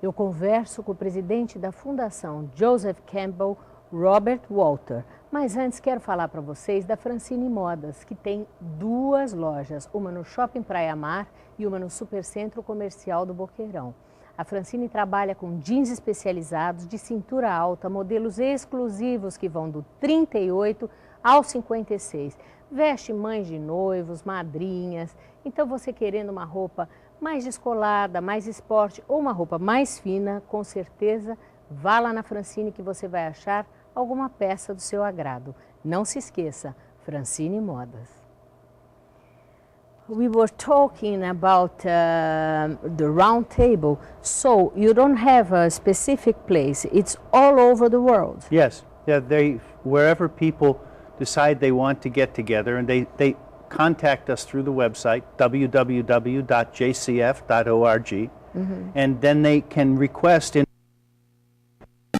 Eu converso com o presidente da Fundação Joseph Campbell, Robert Walter. Mas antes quero falar para vocês da Francine Modas, que tem duas lojas, uma no Shopping Praia Mar e uma no Supercentro Comercial do Boqueirão. A Francine trabalha com jeans especializados de cintura alta, modelos exclusivos que vão do 38 ao 56. Veste mães de noivos, madrinhas. Então você querendo uma roupa mais descolada, mais esporte ou uma roupa mais fina, com certeza vá lá na Francine que você vai achar alguma peça do seu agrado. Não se esqueça, Francine Modas. We were talking about the round table, so you don't have a specific place, it's all over the world. Yes, yeah, wherever people decide they want to get together, and they contact us through the website, www.jcf.org, and then they can request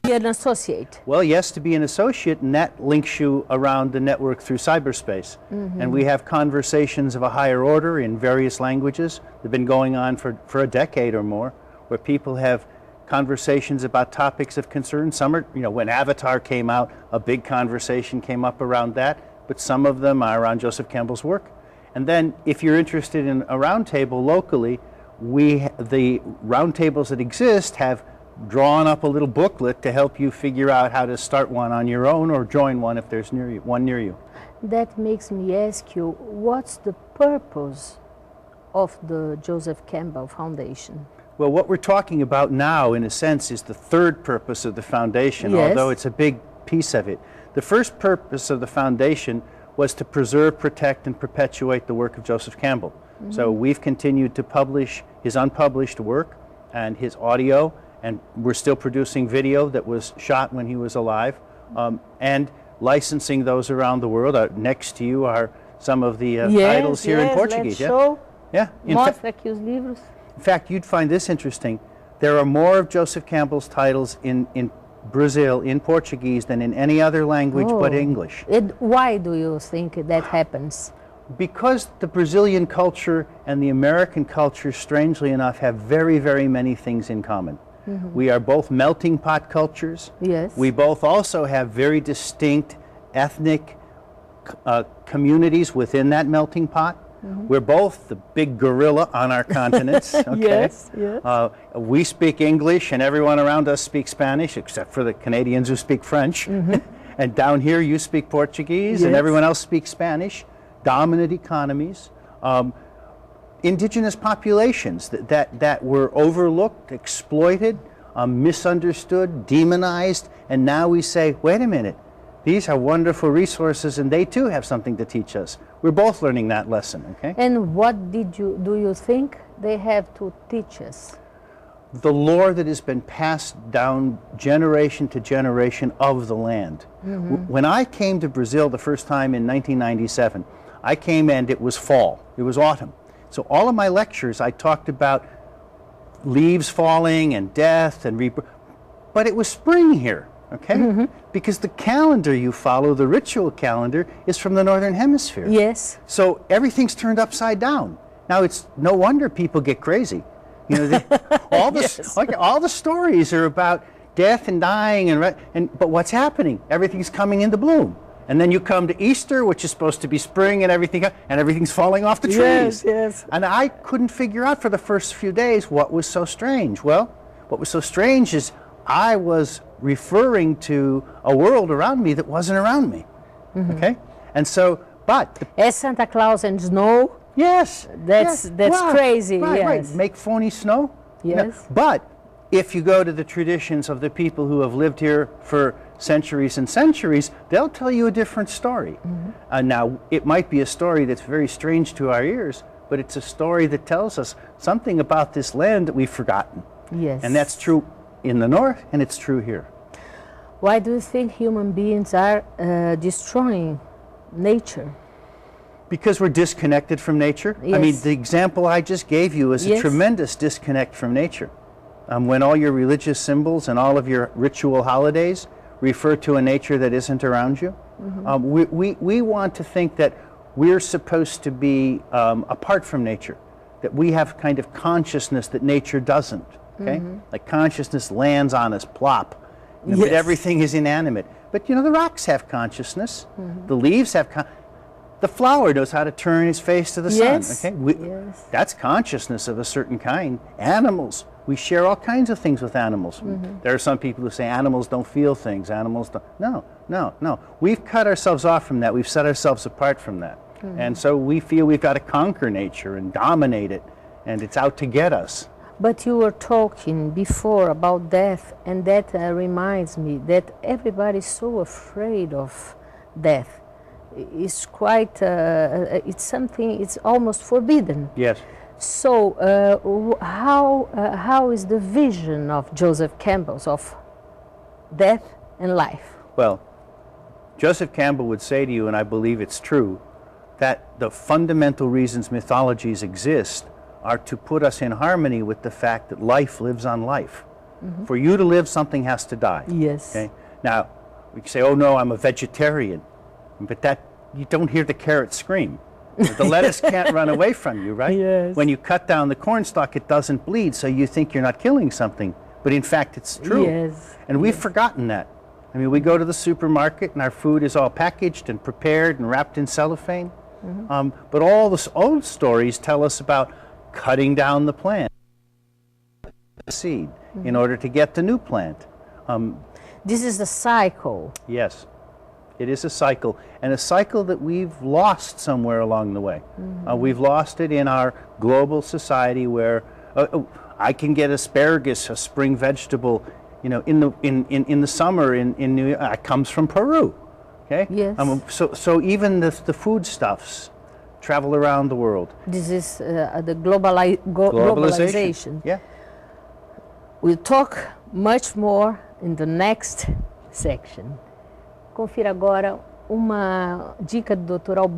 Be an associate. Well, yes, to be an associate, and that links you around the network through cyberspace. And we have conversations of a higher order in various languages. They've been going on for a decade or more, where people have conversations about topics of concern. Some are, when Avatar came out, a big conversation came up around that, but some of them are around Joseph Campbell's work. And then if you're interested in a roundtable locally, the roundtables that exist have drawn up a little booklet to help you figure out how to start one on your own or join one if there's one near you. That makes me ask you, what's the purpose of the Joseph Campbell Foundation? Well, what we're talking about now, in a sense, is the third purpose of the foundation, Yes. although it's a big piece of it. The first purpose of the foundation was to preserve, protect, and perpetuate the work of Joseph Campbell. So we've continued to publish his unpublished work and his audio, and we're still producing video that was shot when he was alive, and licensing those around the world. Next to you are some of the titles here in Portuguese. Let's show. Yeah. Mostra aqui os livros. In fact, you'd find this interesting. There are more of Joseph Campbell's titles in Brazil in Portuguese than in any other language but English. Why do you think that happens? Because the Brazilian culture and the American culture, strangely enough, have very, very many things in common. We are both melting pot cultures. Yes. We both also have very distinct ethnic communities within that melting pot. We're both the big gorilla on our continents. Okay? Yes, yes. We speak English and everyone around us speaks Spanish, except for the Canadians who speak French. And down here you speak Portuguese and Yes. everyone else speaks Spanish. Dominant economies. Indigenous populations that were overlooked, exploited, misunderstood, demonized, and now we say, wait a minute, these are wonderful resources and they too have something to teach us. We're both learning that lesson, okay? And what do you think they have to teach us? The lore that has been passed down generation to generation of the land. When I came to Brazil the first time in 1997, I came and it was fall, it was autumn. So all of my lectures, I talked about leaves falling and death and rebirth, but it was spring here, okay? Because the calendar you follow, the ritual calendar, is from the Northern Hemisphere. Yes. So everything's turned upside down. Now it's no wonder people get crazy. All the stories are about death and dying, but what's happening? Everything's coming into bloom. And then you come to Easter, which is supposed to be spring and everything's falling off the trees. Yes, yes. And I couldn't figure out for the first few days what was so strange. Well, what was so strange is I was referring to a world around me that wasn't around me. Okay? And so, but... As Santa Claus and snow? Yes. That's crazy, right, yes. Right. Make phony snow? Yes. But if you go to the traditions of the people who have lived here for centuries and centuries, they'll tell you a different story. Now, it might be a story that's very strange to our ears, but it's a story that tells us something about this land that we've forgotten. Yes. And that's true in the north, and it's true here. Why do you think human beings are destroying nature? Because we're disconnected from nature. Yes. I mean, the example I just gave you is a Yes. tremendous disconnect from nature. When all your religious symbols and all of your ritual holidays refer to a nature that isn't around you, we want to think that we're supposed to be apart from nature, that we have kind of consciousness that nature doesn't. okay? Like consciousness lands on us, plop. You know, Yes. But everything is inanimate. But you know, the rocks have consciousness. The leaves have the flower knows how to turn its face to the Yes. sun, okay? Yes. That's consciousness of a certain kind. Animals, we share all kinds of things with animals. There are some people who say animals don't feel things, animals don't. No, no, no. We've cut ourselves off from that. We've set ourselves apart from that. And so we feel we've got to conquer nature and dominate it, and it's out to get us. But you were talking before about death, and that reminds me that everybody is so afraid of death. It's quite, it's something, it's almost forbidden. Yes. So how is the vision of Joseph Campbell's of death and life? Well, Joseph Campbell would say to you, and I believe it's true, that the fundamental reasons mythologies exist are to put us in harmony with the fact that life lives on life. For you to live, something has to die. Yes. Okay? Now, we can say, oh no, I'm a vegetarian. But that, you don't hear the carrot scream. The lettuce can't run away from you, right? Yes. When you cut down the cornstalk, it doesn't bleed, so you think you're not killing something. But in fact, it's true. Yes. And we've forgotten that. I mean, we go to the supermarket and our food is all packaged and prepared and wrapped in cellophane. But all the old stories tell us about cutting down the plant, the seed, in order to get the new plant. This is the cycle. Yes, it is a cycle, and a cycle that we've lost somewhere along the way. We've lost it in our global society where I can get asparagus, a spring vegetable, you know, in the summer in New York. It comes from Peru. Okay? Yes. So even the foodstuffs travel around the world. This is the globalization. Yeah. We'll talk much more in the next section. Confira agora uma dica do Dr. Alberto.